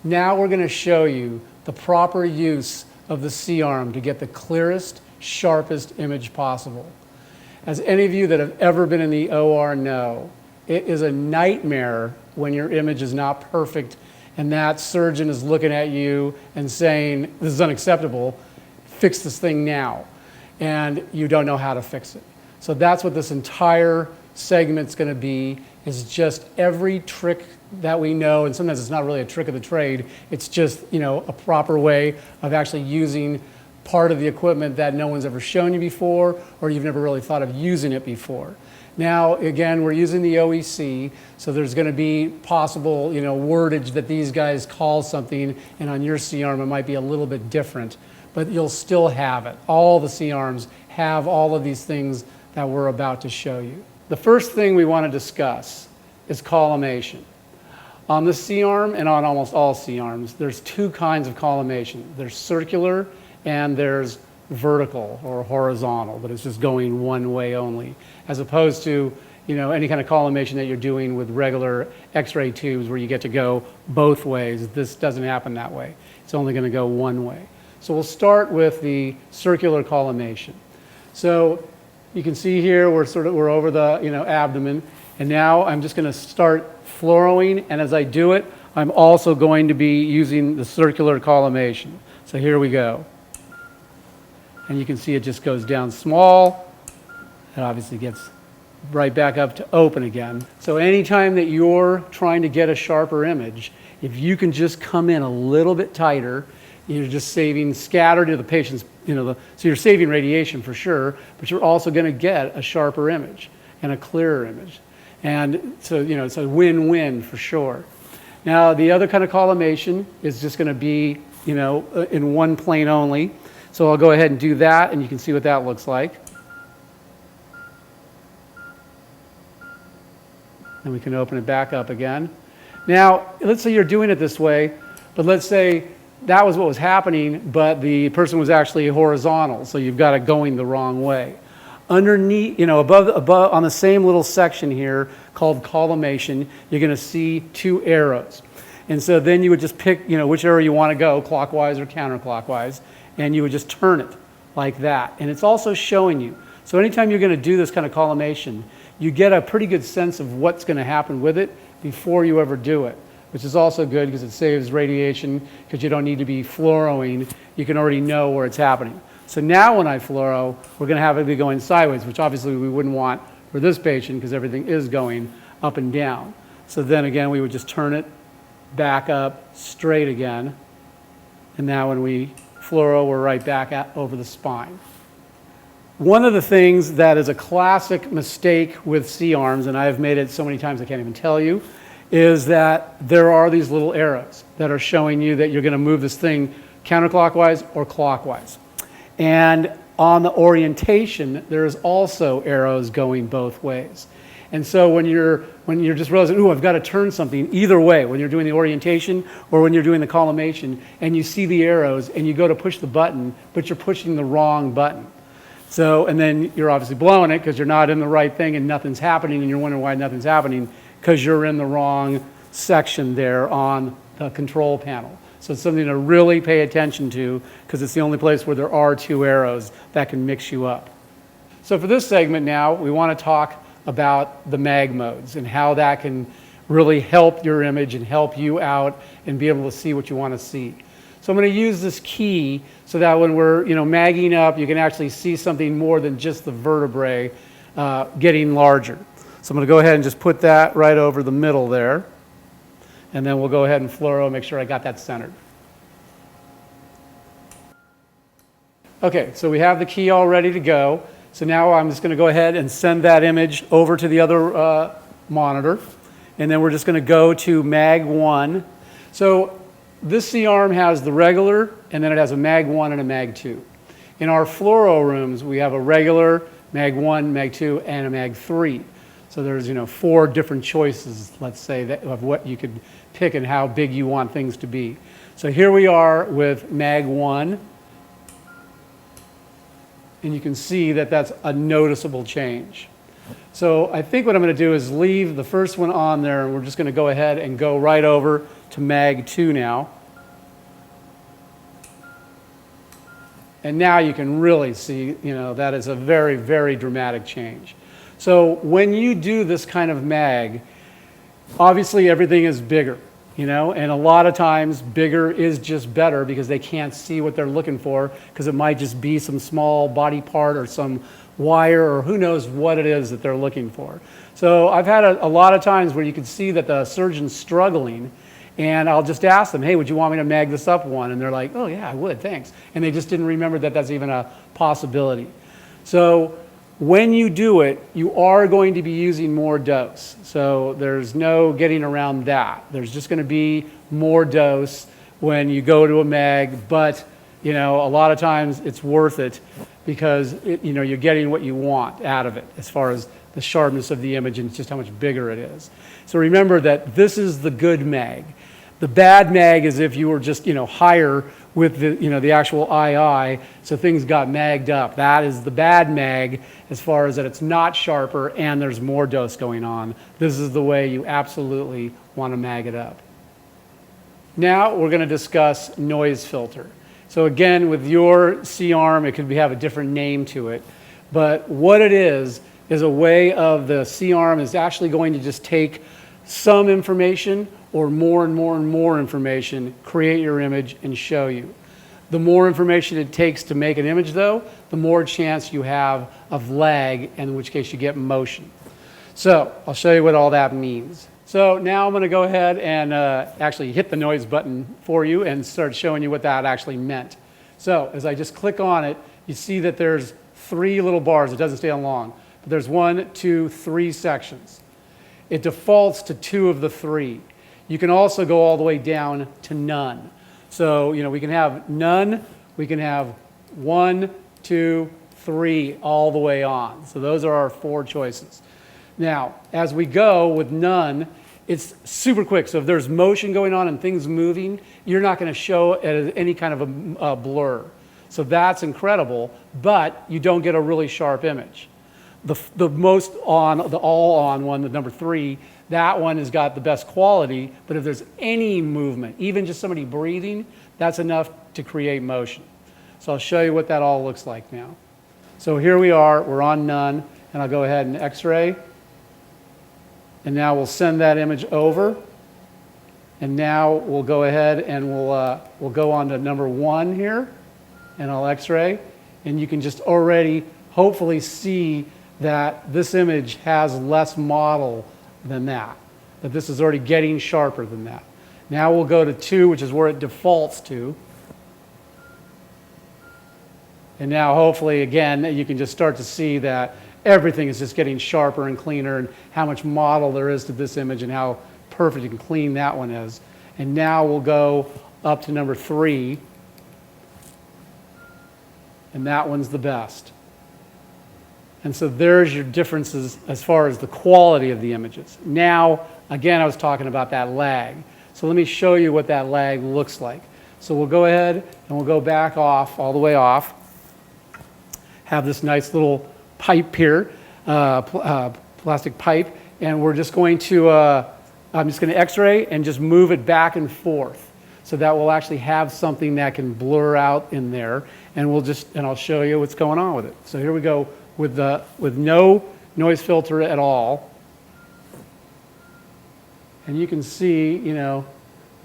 Now we're going to show you the proper use of the C-arm to get the clearest, sharpest image possible. As any of you that have ever been in the OR know, it is a nightmare when your image is not perfect and that surgeon is looking at you and saying, this is unacceptable, fix this thing now. And you don't know how to fix it. So that's what this entire segment's going to be, is just every trick that we know, and sometimes it's not really a trick of the trade, it's just, you know, a proper way of actually using part of the equipment that no one's ever shown you before, or you've never really thought of using it before. Now, again, we're using the OEC, so there's going to be possible, you know, wordage that these guys call something, and on your C-arm it might be a little bit different, but you'll still have it. All the C-arms have all of these things that we're about to show you. The first thing we want to discuss is collimation. On the C-arm and on almost all C-arms, there's two kinds of collimation. There's circular and there's vertical or horizontal, but it's just going one way only, as opposed to, you know, any kind of collimation that you're doing with regular X-ray tubes where you get to go both ways. This doesn't happen that way. It's only going to go one way. So we'll start with the circular collimation. So you can see here we're over the, you know, abdomen, and now I'm just going to start fluoroing, and as I do it, I'm also going to be using the circular collimation. So here we go. And you can see it just goes down small. It obviously gets right back up to open again. So anytime that you're trying to get a sharper image, if you can just come in a little bit tighter, you're just saving scatter to the patient's, you know, so you're saving radiation for sure, but you're also going to get a sharper image and a clearer image. And so, you know, it's a win-win for sure. Now, the other kind of collimation is just going to be, you know, in one plane only. So I'll go ahead and do that, and you can see what that looks like. And we can open it back up again. Now, let's say you're doing it this way, but let's say that was what was happening, but the person was actually horizontal, so you've got it going the wrong way. Underneath, you know, above on the same little section here called collimation, you're going to see two arrows. And so then you would just pick, you know, which arrow you want to go, clockwise or counterclockwise, and you would just turn it like that. And it's also showing you. So anytime you're going to do this kind of collimation, you get a pretty good sense of what's going to happen with it before you ever do it, which is also good because it saves radiation because you don't need to be fluoroing. You can already know where it's happening. So now when I fluoro, we're going to have it be going sideways, which obviously we wouldn't want for this patient because everything is going up and down. So then again, we would just turn it back up straight again. And now when we fluoro, we're right back over the spine. One of the things that is a classic mistake with C-arms, and I've made it so many times I can't even tell you, is that there are these little arrows that are showing you that you're going to move this thing counterclockwise or clockwise. And on the orientation, there's also arrows going both ways. And so when you're just realizing, ooh, I've got to turn something, either way, when you're doing the orientation or when you're doing the collimation, and you see the arrows and you go to push the button, but you're pushing the wrong button. So, and then you're obviously blowing it because you're not in the right thing and nothing's happening, and you're wondering why nothing's happening because you're in the wrong section there on the control panel. So it's something to really pay attention to because it's the only place where there are two arrows that can mix you up. So for this segment now, we want to talk about the mag modes and how that can really help your image and help you out and be able to see what you want to see. So I'm going to use this key so that when we're, you know, magging up, you can actually see something more than just the vertebrae getting larger. So I'm going to go ahead and just put that right over the middle there. And then we'll go ahead and fluoro and make sure I got that centered. Okay, so we have the key all ready to go. So now I'm just going to go ahead and send that image over to the other monitor. And then we're just going to go to mag 1. So this C-arm has the regular, and then it has a mag 1 and a mag 2. In our fluoro rooms, we have a regular, mag 1, mag 2, and a mag 3. So there's, you know, 4 different choices, let's say, of what you could pick and how big you want things to be. So here we are with mag 1. And you can see that that's a noticeable change. So I think what I'm going to do is leave the first one on there, and we're just going to go ahead and go right over to mag 2 now. And now you can really see, that is a very, very dramatic change. So when you do this kind of mag, obviously everything is bigger, and a lot of times bigger is just better because they can't see what they're looking for, because it might just be some small body part or some wire or who knows what it is that they're looking for. So I've had a lot of times where you can see that the surgeon's struggling, and I'll just ask them, hey, would you want me to mag this up one? And they're like, oh yeah, I would, thanks. And they just didn't remember that that's even a possibility. So when you do it, you are going to be using more dose. So there's no getting around that. There's just going to be more dose when you go to a mag, but a lot of times it's worth it because you're getting what you want out of it as far as the sharpness of the image and just how much bigger it is. So remember that this is the good mag. The bad mag is if you were just higher with the actual II, so things got magged up. That is the bad mag as far as that it's not sharper and there's more dose going on. This is the way you absolutely want to mag it up. Now we're going to discuss noise filter. So again, with your C-arm, it could have a different name to it, but what it is a way of the C-arm is actually going to just take some information or more and more and more information, create your image and show you. The more information it takes to make an image though, the more chance you have of lag, and in which case you get motion. So I'll show you what all that means. So now I'm going to go ahead and actually hit the noise button for you and start showing you what that actually meant. So as I just click on it, you see that there's 3 little bars. It doesn't stay on long, but there's 1, 2, 3 sections. It defaults to 2 of the 3. You can also go all the way down to none. So, we can have none, we can have 1, 2, 3 all the way on. So those are our 4 choices. Now, as we go with none, it's super quick. So if there's motion going on and things moving, you're not going to show any kind of a blur. So that's incredible, but you don't get a really sharp image. The most on, the all on one, the number 3, that one has got the best quality, but if there's any movement, even just somebody breathing, that's enough to create motion. So I'll show you what that all looks like now. So here we are, we're on none, and I'll go ahead and X-ray. And now we'll send that image over. And now we'll go ahead and we'll go on to number 1 here, and I'll X-ray. And you can just already hopefully see that this image has less model than that this is already getting sharper than that. Now we'll go to 2, which is where it defaults to. And now hopefully, again, you can just start to see that everything is just getting sharper and cleaner, and how much model there is to this image and how perfect and clean that one is. And now we'll go up to number 3, and that one's the best. And so there's your differences as far as the quality of the images. Now, again, I was talking about that lag. So let me show you what that lag looks like. So we'll go ahead and we'll go back off, all the way off. Have this nice little pipe here, plastic pipe, and we're just going to, I'm just going to X-ray and just move it back and forth. So that we'll actually have something that can blur out in there, and I'll show you what's going on with it. So here we go. With no noise filter at all. And you can see,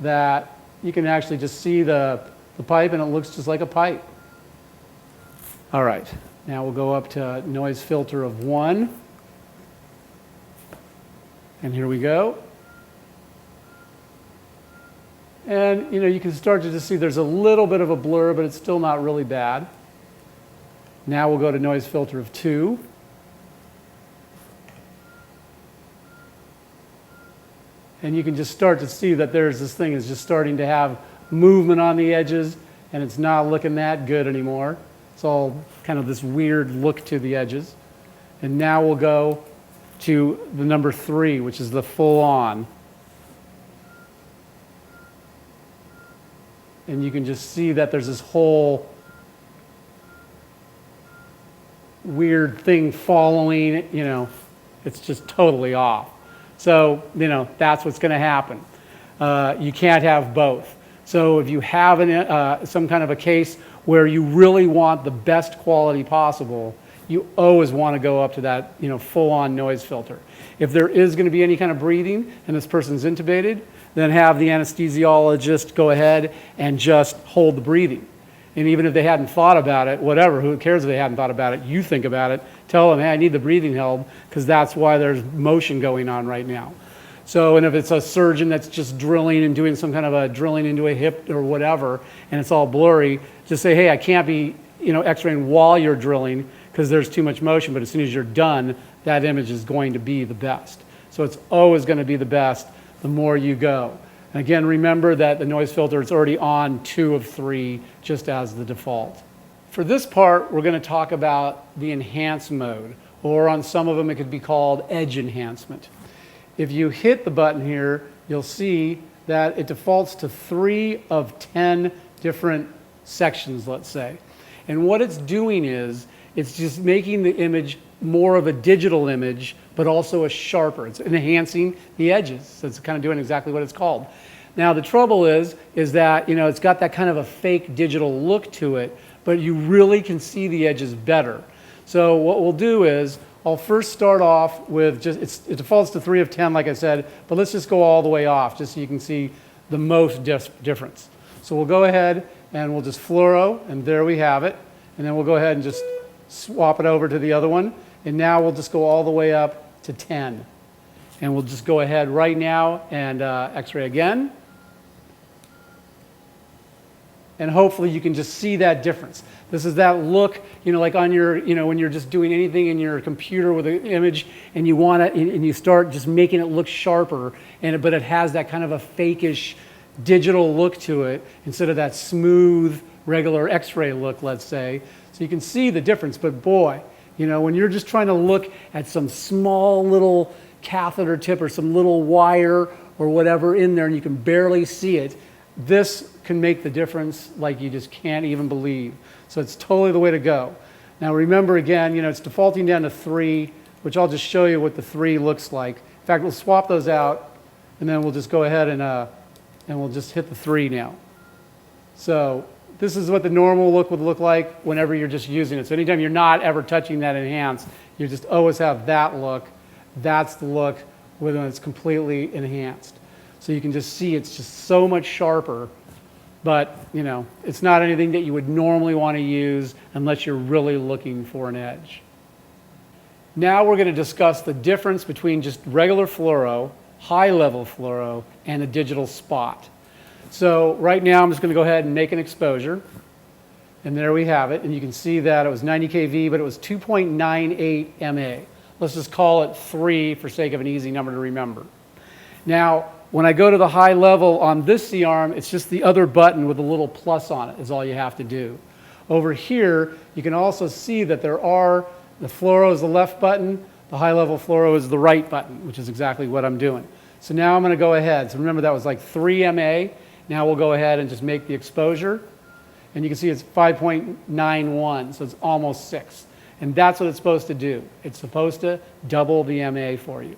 that you can actually just see the pipe, and it looks just like a pipe. All right, now we'll go up to noise filter of 1. And here we go. And you can start to just see there's a little bit of a blur, but it's still not really bad. Now we'll go to noise filter of 2. And you can just start to see that this thing is just starting to have movement on the edges, and it's not looking that good anymore. It's all kind of this weird look to the edges. And now we'll go to the number 3, which is the full on. And you can just see that there's this whole weird thing following, it's just totally off. So, that's what's going to happen. You can't have both. So if you have some kind of a case where you really want the best quality possible, you always want to go up to that, full-on noise filter. If there is going to be any kind of breathing and this person's intubated, then have the anesthesiologist go ahead and just hold the breathing. And even if they hadn't thought about it, whatever, who cares if they hadn't thought about it, you think about it, tell them, hey, I need the breathing held because that's why there's motion going on right now. So, and if it's a surgeon that's just drilling and doing some kind of a drilling into a hip or whatever, and it's all blurry, just say, hey, I can't be, x-raying while you're drilling because there's too much motion, but as soon as you're done, that image is going to be the best. So it's always going to be the best the more you go. And again, remember that the noise filter is already on 2 of 3, just as the default. For this part, we're going to talk about the enhance mode, or on some of them it could be called edge enhancement. If you hit the button here, you'll see that it defaults to 3 of 10 different sections, let's say. And what it's doing is, it's just making the image more of a digital image, but also a sharper. It's enhancing the edges. So it's kind of doing exactly what it's called. Now the trouble is that, it's got that kind of a fake digital look to it, but you really can see the edges better. So what we'll do is, I'll first start off with it defaults to 3 of 10, like I said, but let's just go all the way off, just so you can see the most difference. So we'll go ahead and we'll just fluoro, and there we have it. And then we'll go ahead and just swap it over to the other one. And now we'll just go all the way up to 10. And we'll just go ahead right now and x-ray again. And hopefully you can just see that difference. This is that look, like on your, when you're just doing anything in your computer with an image and you want it, and you start just making it look sharper, but it has that kind of a fakeish digital look to it instead of that smooth, regular x-ray look, let's say. So you can see the difference, but boy, when you're just trying to look at some small little catheter tip or some little wire or whatever in there and you can barely see it, this can make the difference like you just can't even believe. So it's totally the way to go. Now remember again, it's defaulting down to 3, which I'll just show you what the 3 looks like. In fact, we'll swap those out and then we'll just go ahead and we'll just hit the 3 now. So this is what the normal look would look like whenever you're just using it. So anytime you're not ever touching that enhance, you just always have that look. That's the look when it's completely enhanced. So you can just see it's just so much sharper, but it's not anything that you would normally want to use unless you're really looking for an edge. Now we're going to discuss the difference between just regular fluoro, high-level fluoro, and a digital spot. So right now I'm just going to go ahead and make an exposure, and there we have it. And you can see that it was 90 kV, but it was 2.98 MA. Let's just call it 3 for sake of an easy number to remember. Now, when I go to the high level on this C-arm, it's just the other button with a little plus on it is all you have to do. Over here, you can also see that the fluoro is the left button, the high level fluoro is the right button, which is exactly what I'm doing. So now I'm going to go ahead. So remember that was like 3 MA. Now we'll go ahead and just make the exposure. And you can see it's 5.91, so it's almost 6. And that's what it's supposed to do. It's supposed to double the MA for you.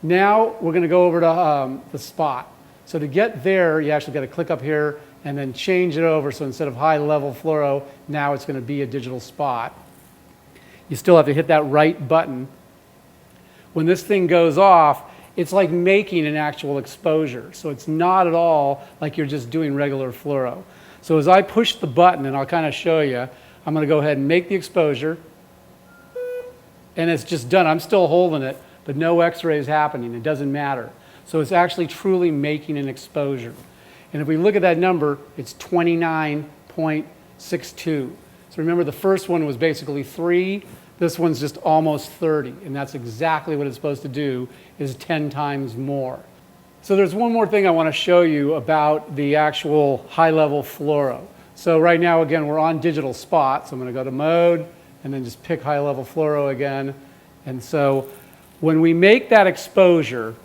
Now we're going to go over to the spot. So to get there, you actually got to click up here and then change it over. So instead of high level fluoro, now it's going to be a digital spot. You still have to hit that right button. When this thing goes off, it's like making an actual exposure. So it's not at all like you're just doing regular fluoro. So as I push the button, and I'll kind of show you, I'm going to go ahead and make the exposure. And it's just done. I'm still holding it, but no x-ray is happening. It doesn't matter. So it's actually truly making an exposure. And if we look at that number, it's 29.62. So remember the first one was basically 3. This one's just almost 30. And that's exactly what it's supposed to do, is 10 times more. So there's one more thing I want to show you about the actual high-level fluoro. So right now, again, we're on digital spot. So I'm going to go to mode and then just pick high-level fluoro again. And so when we make that exposure,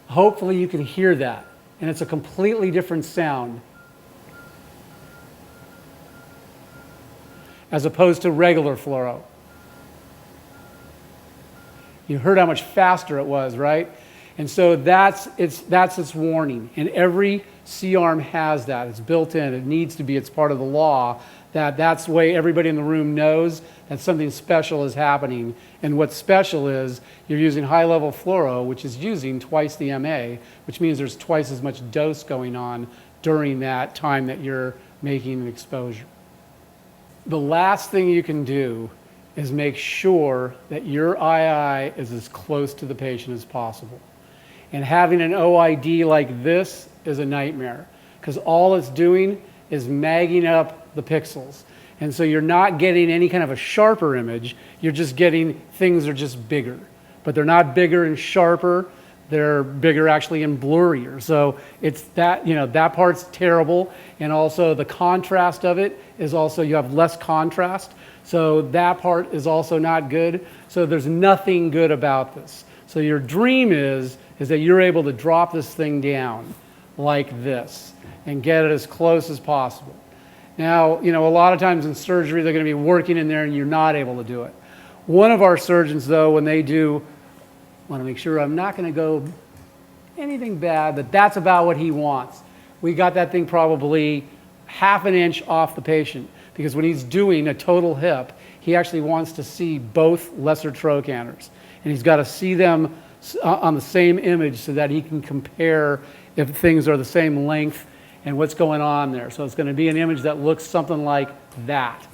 hopefully you can hear that. And it's a completely different sound as opposed to regular fluoro. You heard how much faster it was, right? And so that's its warning. And every C-arm has that. It's built in. It needs to be. It's part of the law. That's the way everybody in the room knows that something special is happening. And what's special is you're using high-level fluoro, which is using twice the MA, which means there's twice as much dose going on during that time that you're making an exposure. The last thing you can do is make sure that your II is as close to the patient as possible. And having an OID like this is a nightmare, because all it's doing is magging up the pixels. And so you're not getting any kind of a sharper image, you're just getting things are just bigger. But they're not bigger and sharper, they're bigger actually and blurrier. So it's that, that part's terrible. And also the contrast of it is also, you have less contrast. So that part is also not good. So there's nothing good about this. So your dream is that you're able to drop this thing down like this and get it as close as possible. Now, a lot of times in surgery, they're going to be working in there and you're not able to do it. One of our surgeons, though, when they do, I want to make sure I'm not going to go anything bad, but that's about what he wants. We got that thing probably half an inch off the patient, because when he's doing a total hip, he actually wants to see both lesser trochanters. And he's got to see them on the same image so that he can compare if things are the same length and what's going on there. So it's going to be an image that looks something like that,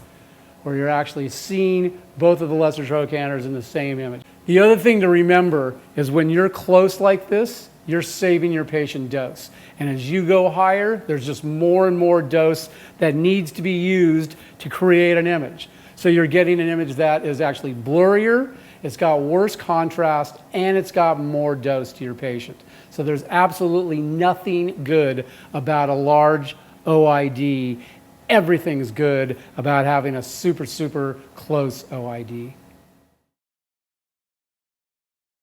where you're actually seeing both of the lesser trochanters in the same image. The other thing to remember is when you're close like this, you're saving your patient dose. And as you go higher, there's just more and more dose that needs to be used to create an image. So you're getting an image that is actually blurrier, it's got worse contrast, and it's got more dose to your patient. So there's absolutely nothing good about a large OID. Everything's good about having a super, super close OID.